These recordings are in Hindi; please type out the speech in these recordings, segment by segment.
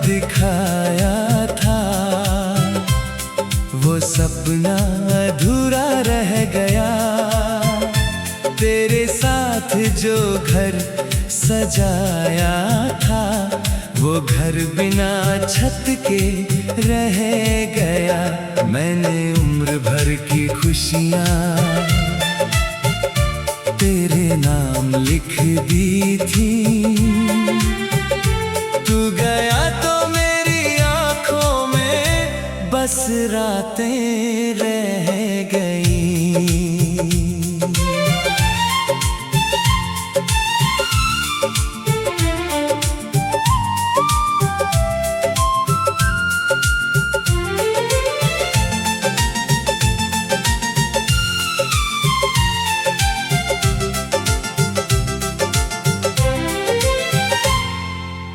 दिखाया था, वो सपना अधूरा रह गया। तेरे साथ जो घर सजाया था, वो घर बिना छत के रह गया। मैंने उम्र भर की खुशियाँ तेरे नाम लिख दी थी। तू गया तो मेरी आँखों में बस रातें रह गई।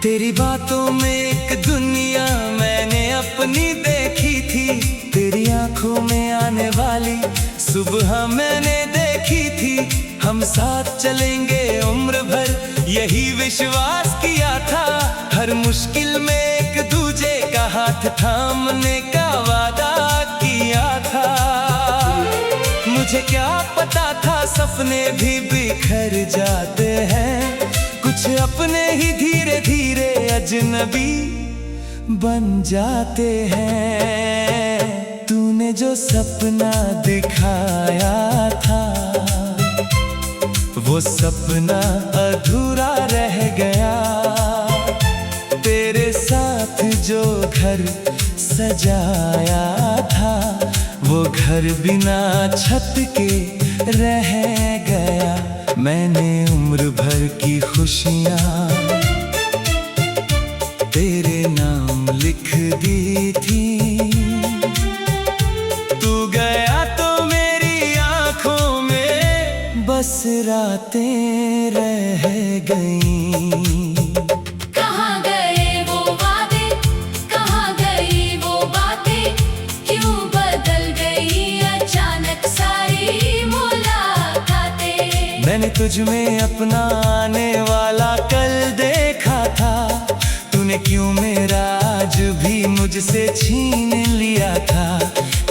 तेरी बातों में एक दुनिया मैंने अपनी देखी थी। तेरी आंखों में आने वाली सुबह मैंने देखी थी। हम साथ चलेंगे उम्र भर, यही विश्वास किया था। हर मुश्किल में एक दूजे का हाथ थामने का वादा किया था। मुझे क्या पता था सपने भी बिखर जाते हैं, कुछ अपने ही धीरे धीरे अजनबी बन जाते हैं। तूने जो सपना दिखाया था, वो सपना अधूरा रह गया। तेरे साथ जो घर सजाया था, वो घर बिना छत के रह गया। मैंने उम्र भर की खुशियाँ तेरे नाम लिख दी थी। तू गया तो मेरी आँखों में बस रातें रह गईं। कहाँ गए वो वादे, कहाँ गई वो बातें, क्यों बदल गई अचानक सारी मुलाकातें। मैंने तुझ में अपना आने वाला कल देखा था। तूने क्यों मेरा आज भी मुझसे छीन लिया था।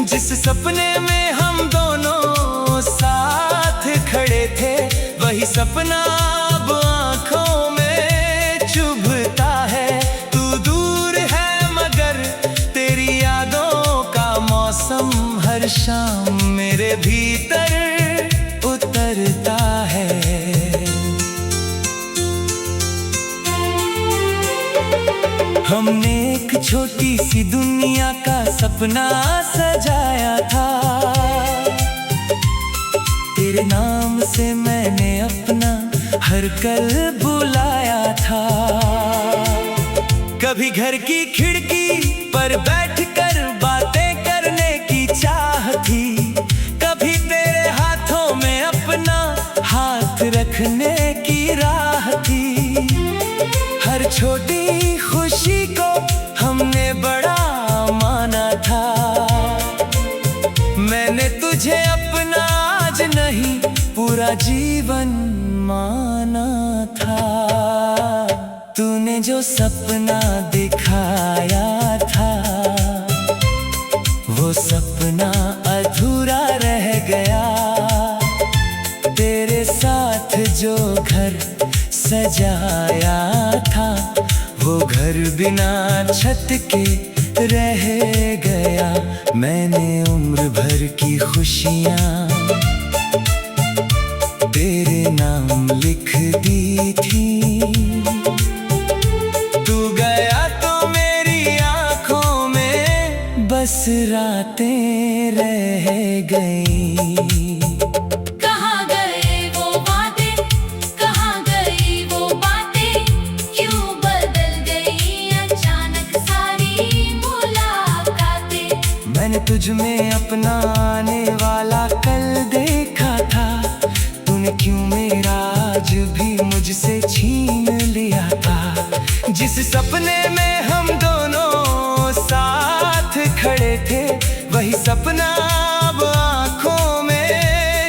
जिस सपने में हम दोनों साथ खड़े थे, वही सपना अब आँखों में चुभता है। तू दूर है मगर तेरी यादों का मौसम हर शाम मेरे भीतर उतरता है। हमने एक छोटी सी दुनिया का सपना सजाया था। तेरे नाम से मैंने अपना हर कल बुलाया था। कभी घर की खिड़की पर बैठकर बातें करने की चाह थी, कभी तेरे हाथों में अपना हाथ रखने की राह थी। हर छोटी खुशी को हमने बड़ा माना था। मैंने तुझे अपना आज नहीं पूरा जीवन माना था। तूने जो सपना दिखाया था, वो सपना अधूरा रह गया। तेरे साथ जो घर सजाया था, वो घर बिना छत के रह गया। मैंने उम्र भर की खुशियाँ तेरे नाम लिख दी थी। तू गया तो मेरी आँखों में बस रातें रह गईं। कहाँ गए वो वादे, कहाँ गई वो बातें, क्यों बदल गई अचानक सारी मुलाकातें। मैंने तुझ में अपना आने वाला कल देखा था। तूने क्यों मेरा आज भी मुझसे छीन लिया था। जिस सपने में हम दोनों साथ खड़े थे, वही सपना अब आँखों में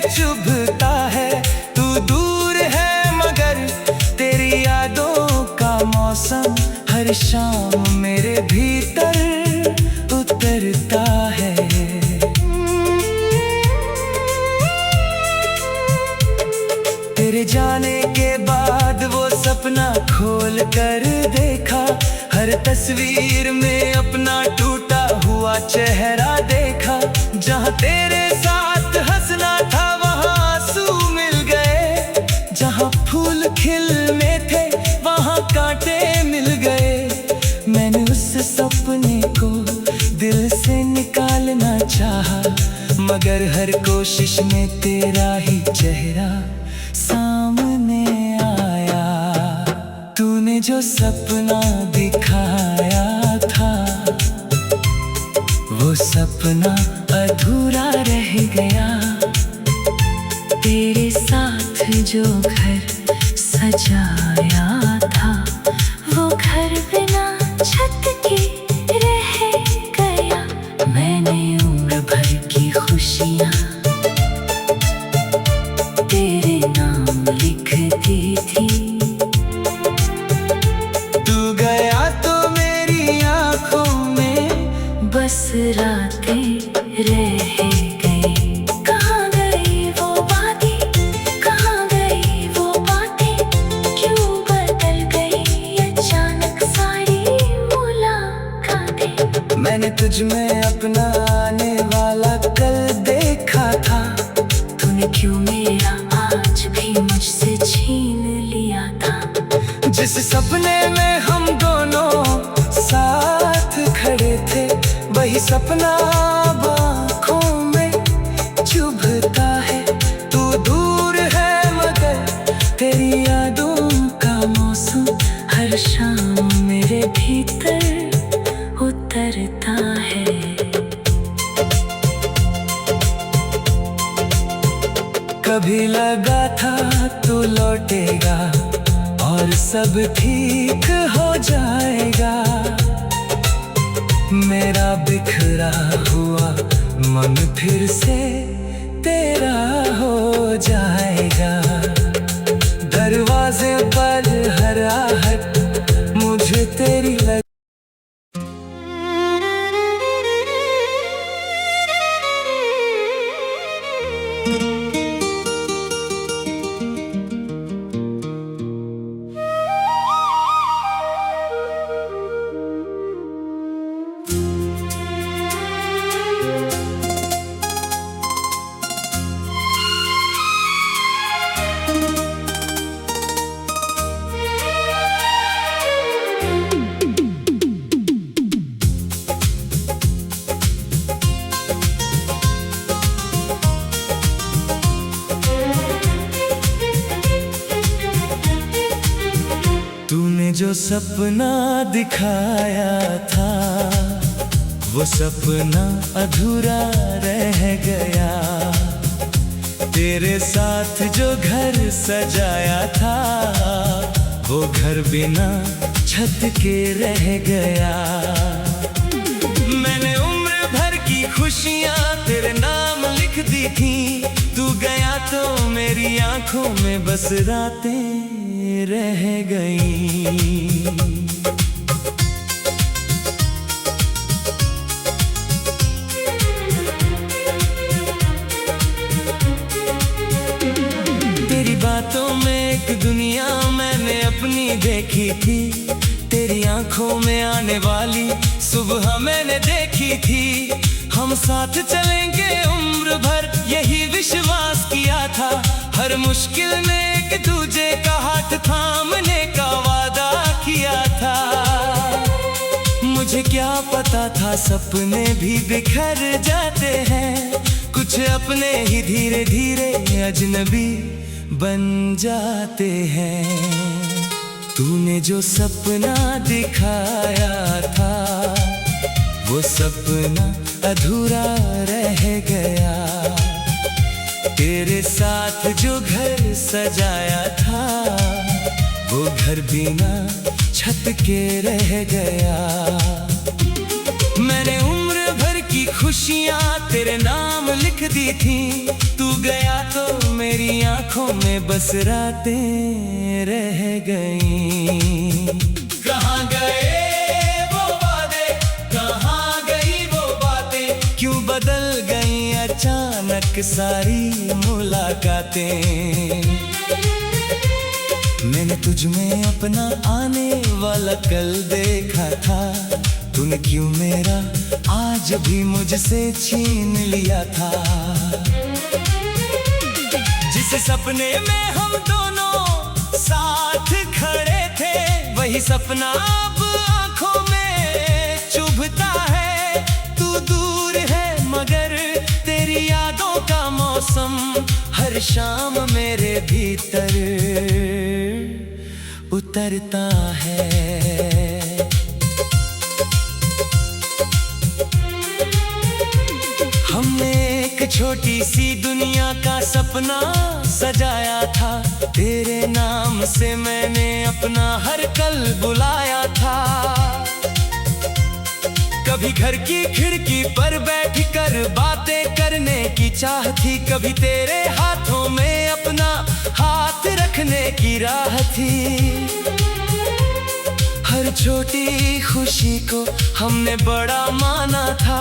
चुभता है। तू दूर है मगर तेरी यादों का मौसम हर शाम मेरे भीतर उतरता है। तेरे जाने के बाद वो सपना खोल कर देखा, हर तस्वीर में अपना टूटा हुआ चेहरा देखा। जहाँ तेरे साथ हंसना था वहाँ आंसू मिल गए, जहाँ फूल खिलने थे वहाँ कांटे मिल गए। मैंने उस सपने को दिल से निकालना चाहा, मगर हर कोशिश में तेरा ही चेहरा सामने आया। तूने जो सपना दिखाया था वो सपना अधूरा रह गया। तेरे साथ जो घर सजाया था वो घर बिना छत के रह गया। मैंने उम्र भर की खुशियाँ तेरे नाम लिख दी थी। तू गया तो मेरी आंखों में बस रातें रह गई। कहाँ गई वो बातें, कहाँ गई वो बातें, क्यों बदल गई अचानक सारी मुलाकातें। मैंने तुझ में अपना आने वाला कल देखा था, तूने क्यों मेरा आज भी मुझसे छीन लिया था। जिस सपने में हम दोनों साथ खड़े थे वही सपना अब आँखों में चुभता है। तू दूर है मगर तेरी यादों का मौसम हर शाम मेरे भीतर उतरता है। कभी लगा था तू लौटेगा और सब ठीक हो जाएगा। मेरा बिखरा हुआ मन फिर से तेरा हो जाएगा। दरवाजे पर हर आहट मुझे तेरी लग जो सपना दिखाया था वो सपना अधूरा रह गया। तेरे साथ जो घर सजाया था वो घर बिना छत के रह गया। मैंने उम्र भर की खुशियाँ तेरे नाम लिख दी थी। तू गया तो मेरी आंखों में बस रातें रह गई। तेरी बातों में एक दुनिया मैंने अपनी देखी थी। तेरी आंखों में आने वाली सुबह मैंने देखी थी। हम साथ चलेंगे उम्र भर यही विश्वास किया था। हर मुश्किल में एक दूजे का हाथ थामने का वादा किया था। मुझे क्या पता था सपने भी बिखर जाते हैं। कुछ अपने ही धीरे धीरे अजनबी बन जाते हैं। तूने जो सपना दिखाया था वो सपना अधूरा रह गया। तेरे साथ जो घर सजाया था वो घर बिना छत के रह गया। मैंने उम्र भर की खुशियाँ तेरे नाम लिख दी थी। तू गया तो मेरी आंखों में बस रातें रह गईं। कहाँ गए सारी मुलाकातें। मैंने तुझ में अपना आने वाला कल देखा था, तूने क्यों मेरा आज भी मुझसे छीन लिया था। जिस सपने में हम दोनों साथ खड़े थे, वही सपना अब आंखों में चुभता है। तू दूर है मगर तेरी यादों का मौसम हर शाम मेरे भीतर उतरता है। हमने एक छोटी सी दुनिया का सपना सजाया था, तेरे नाम से मैंने अपना हर कल बुलाया था। कभी घर की खिड़की पर बैठकर बातें करने की चाह थी, कभी तेरे हाथों में अपना हाथ रखने की राह थी। हर छोटी खुशी को हमने बड़ा माना था,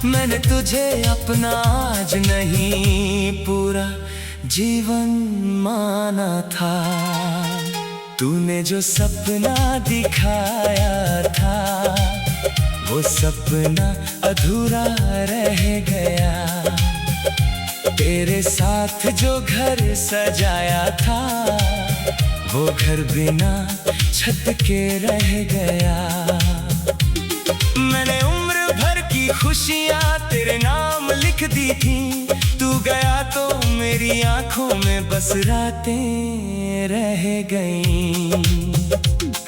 मैंने तुझे अपना आज नहीं पूरा जीवन माना था। तूने जो सपना दिखाया था, वो सपना अधूरा रह गया। तेरे साथ जो घर सजाया था, वो घर बिना छत के रह गया। मैंने उम्र भर की खुशियाँ तेरे नाम लिख दी थी, तू गया तो मेरी आंखों में बस रातें रह गईं।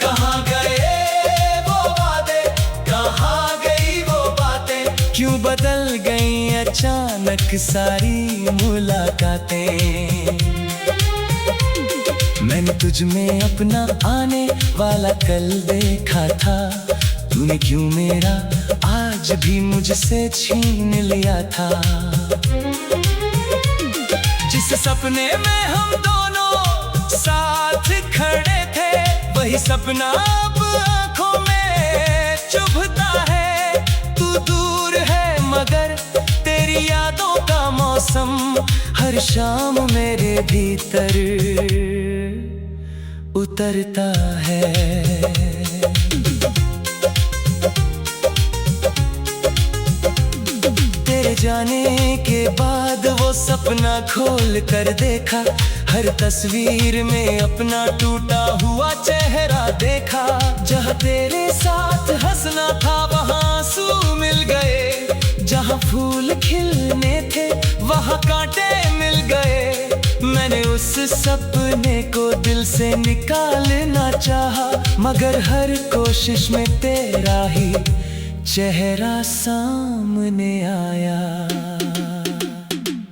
कहाँ गए वो वादे, कहाँ गई वो बातें, क्यों बदल गई अचानक सारी मुलाकातें। मैंने तुझ में अपना आने वाला कल देखा था, तूने क्यों मेरा आज भी मुझसे छीन लिया था। जिस सपने में हम दोनों साथ खड़े थे, वही सपना अब आंखों में चुभता है। तू दूर है मगर तेरी यादों का मौसम हर शाम मेरे भीतर उतरता है। तेरे जाने के बाद वो सपना खोल कर देखा, हर तस्वीर में अपना टूटा हुआ चेहरा देखा। जहाँ तेरे साथ हंसना था वहाँ आंसू मिल गए, जहाँ फूल खिलने थे वहाँ कांटे मिल गए। मैंने उस सपने को दिल से निकालना चाहा, मगर हर कोशिश में तेरा ही चेहरा सामने आया।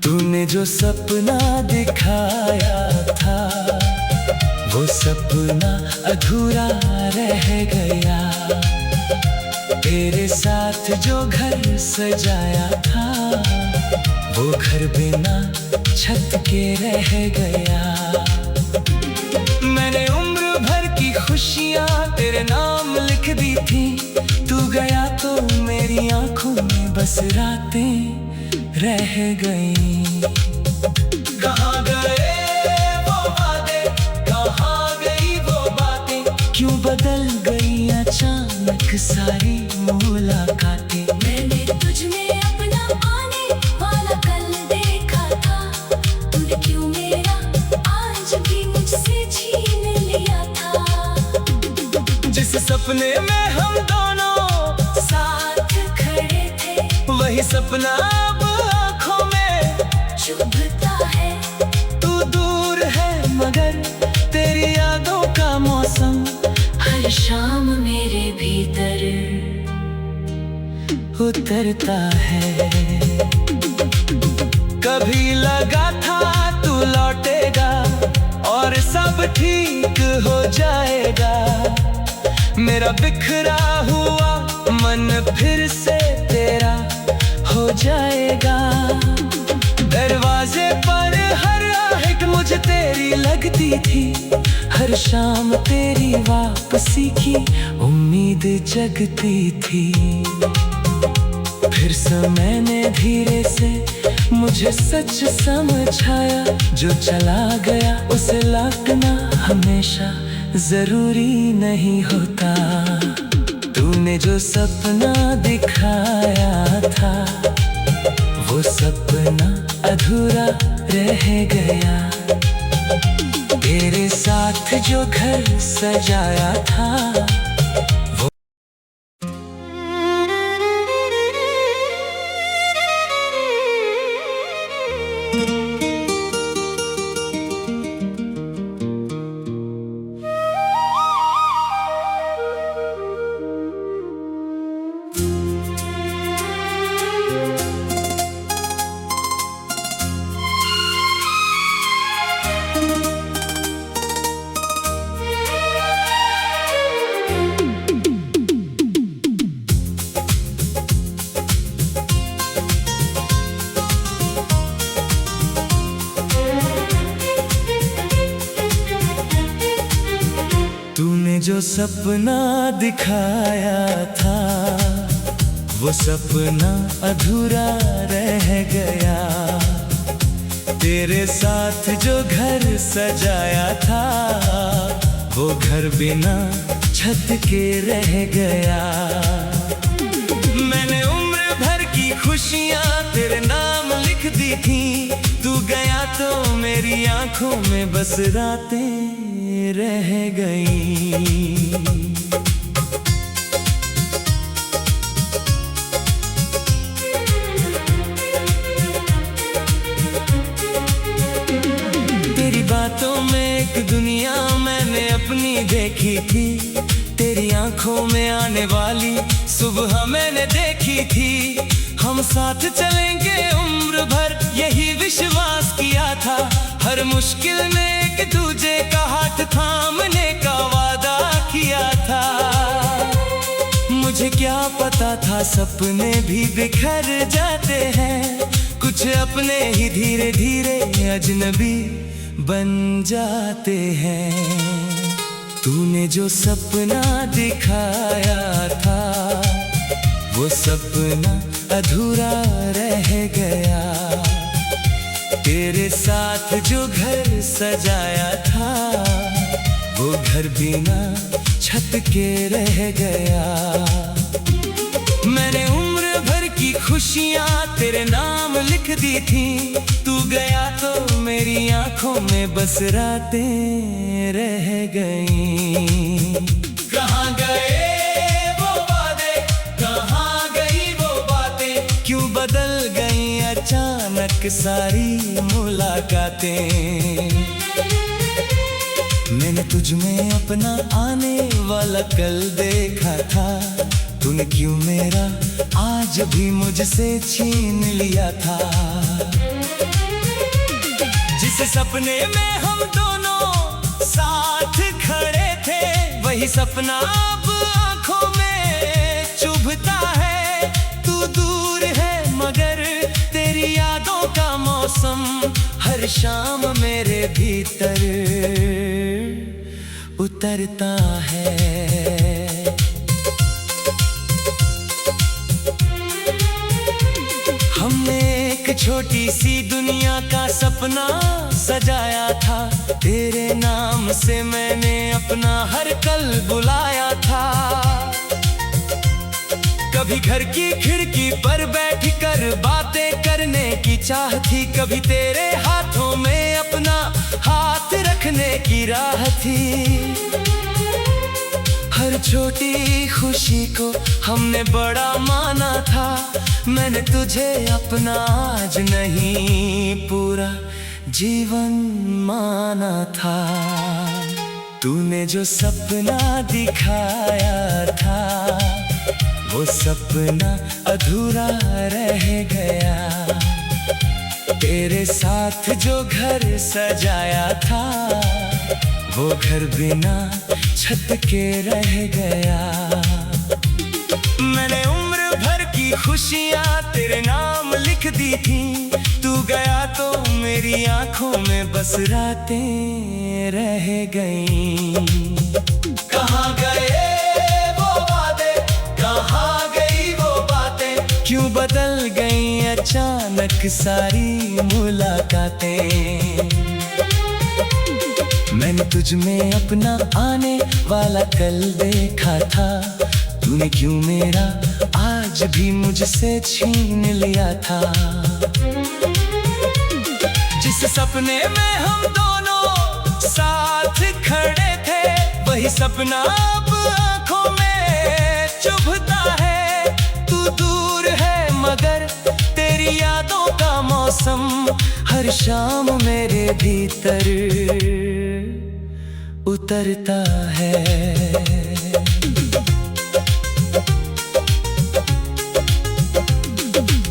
तूने जो सपना दिखाया था, वो सपना अधूरा रह गया। तेरे साथ जो घर सजाया था, वो घर बिना छत के रह गया। मैंने उम्र भर की खुशियाँ तेरे नाम लिख दी थी, तू गया तो मेरी आंखों में बस रातें रह गईं। कहाँ गए वो वादे, कहाँ गई वो बातें, क्यों बदल गई अचानक सारी मुलाकातें। मैंने तुझ में अपना आने वाला कल देखा था, तूने क्यों मेरा आज भी मुझसे छीन लिया था। जिस सपने में हम दोनों साथ खड़े थे, वही सपना अब आंखों में चुभता है। तू दूर है मगर तेरी यादों का मौसम हर शाम मेरे भीतर उतरता है। कभी लगा था तू लौटेगा और सब ठीक हो जाएगा, मेरा बिखरा हुआ मन फिर से तेरा हो जाएगा। दरवाजे पर हर आहट मुझे तेरी लगती थी, हर शाम तेरी वापसी की उम्मीद जगती थी। फिर समय ने धीरे से मुझे सच समझाया, जो चला गया उसे लौटना हमेशा जरूरी नहीं होता। तूने जो सपना दिखाया था वो सपना अधूरा रह गया। तेरे साथ जो घर सजाया था वो तूने जो सपना दिखाया था वो सपना अधूरा रह गया। तेरे साथ जो घर सजाया था वो घर बिना छत के रह गया। मैंने उम्र भर की खुशियाँ तेरे नाम लिख दी थी, तू गया तो मेरी आंखों में बस रातें रह गई। तेरी बातों में एक दुनिया मैंने अपनी देखी थी, तेरी आंखों में आने वाली सुबह मैंने देखी थी। हम साथ चलेंगे उम्र भर यही विश्वास किया था, हर मुश्किल में एक दूजे का हाथ थामने का वादा किया था। मुझे क्या पता था सपने भी बिखर जाते हैं, कुछ अपने ही धीरे धीरे अजनबी बन जाते हैं। तूने जो सपना दिखाया था वो सपना अधूरा रह गया। तेरे साथ जो घर सजाया था वो घर बिना छत के रह गया। मैंने उम्र भर की खुशियाँ तेरे नाम लिख दी थी, तू गया तो मेरी आंखों में बस रातें रह गईं। कहाँ गए वो वादे, कहाँ गई वो बातें, क्यों बदल गई अचानक सारी मुलाकातें। मैंने तुझ में अपना आने वाला कल देखा था, तूने क्यों मेरा आज भी मुझसे छीन लिया था। जिस सपने में हम दोनों साथ खड़े थे वही सपना अब आंखों में चुभता है। तू दूर है मगर तेरी यादों का मौसम हर शाम मेरे भीतर उतरता है। हमने एक छोटी सी दुनिया का सपना सजाया था, तेरे नाम से मैंने अपना हर कल बुलाया था। कभी घर की खिड़की पर बैठ कर बातें करने की चाह थी, कभी तेरे हाथों में अपना हाथ रखने की राह थी। हर छोटी खुशी को हमने बड़ा माना था, मैंने तुझे अपना आज नहीं पूरा जीवन माना था। तूने जो सपना दिखाया था वो सपना अधूरा रह गया। तेरे साथ जो घर सजाया था वो घर बिना छत के रह गया। मैंने उम्र भर की खुशियाँ तेरे नाम लिख दी थी, तू गया तो मेरी आंखों में बस रातें रह गईं। कहाँ गए वो वादे, कहाँ गई वो बातें, क्यों बदल गई अचानक सारी मुलाकातें। मैंने तुझ में अपना आने वाला कल देखा था, तूने क्यों मेरा आज भी मुझसे छीन लिया था। जिस सपने में हम दोनों साथ खड़े थे, वही सपना अब आंखों में चुभता है। तू दूर है मगर तेरी यादों का मौसम हर शाम मेरे भीतर उतरता है।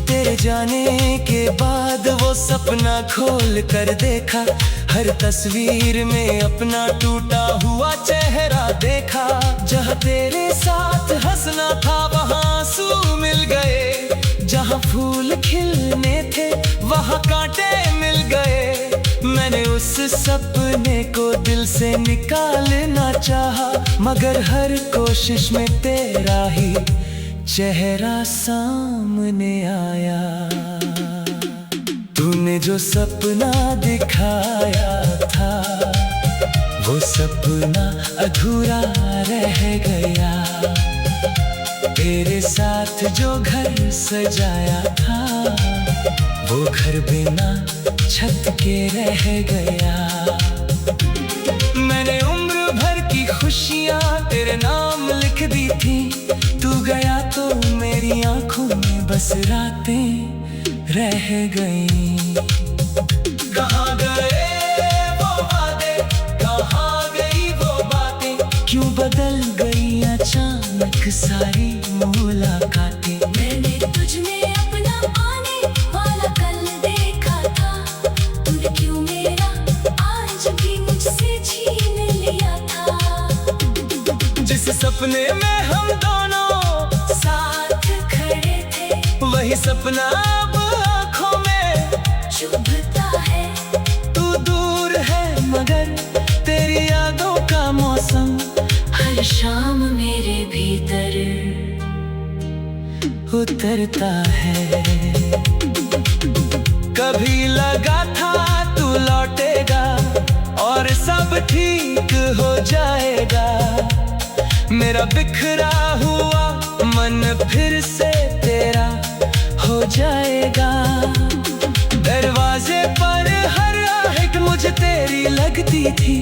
तेरे जाने के बाद वो सपना खोल कर देखा, हर तस्वीर में अपना टूटा हुआ चेहरा देखा। जहाँ तेरे साथ हंसना था वहाँ आंसू मिल गए, जहाँ फूल खिलने थे वहाँ कांटे मिल गए। मैंने उस सपने को दिल से निकालना चाहा, मगर हर कोशिश में तेरा ही चेहरा सामने आया। तूने जो सपना दिखाया था, वो सपना अधूरा रह गया। तेरे साथ जो घर सजाया था, वो घर बिना छत के रह गया। मैंने उम्र भर की खुशियाँ तेरे नाम लिख दी थी, तू गया तो मेरी आंखों में बस रातें रह गईं। कहाँ गए वो वादे, कहाँ गई वो बातें, क्यों बदल गई अचानक सारी मुलाकातें। मैंने तुझ में अपना आने वाला कल देखा था, तूने क्यों मेरा आज भी मुझसे छीन लिया था। जिस सपने में हम दोनों साथ खड़े थे, वही सपना अब आंखों में चुभता है। तू दूर है मगर तेरी यादों का मौसम हर शाम मेरे भीतर उतरता है। कभी लगा था तू लौटेगा और सब ठीक हो जाएगा। मेरा बिखरा हुआ मन फिर से तेरा हो जाएगा। दरवाजे पर हर आहट मुझे तेरी लगती थी,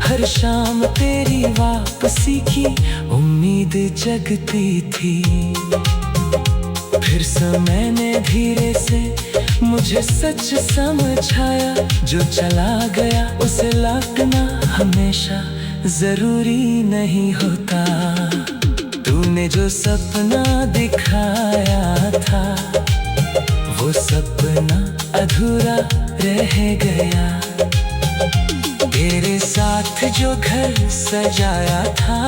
हर शाम तेरी वापसी की उम्मीद जगती थी। फिर समय ने धीरे से मुझे सच समझाया, जो चला गया उसे लौटना हमेशा जरूरी नहीं होता। तूने जो सपना दिखाया था, वो सपना अधूरा रह गया। तेरे साथ जो घर सजाया था,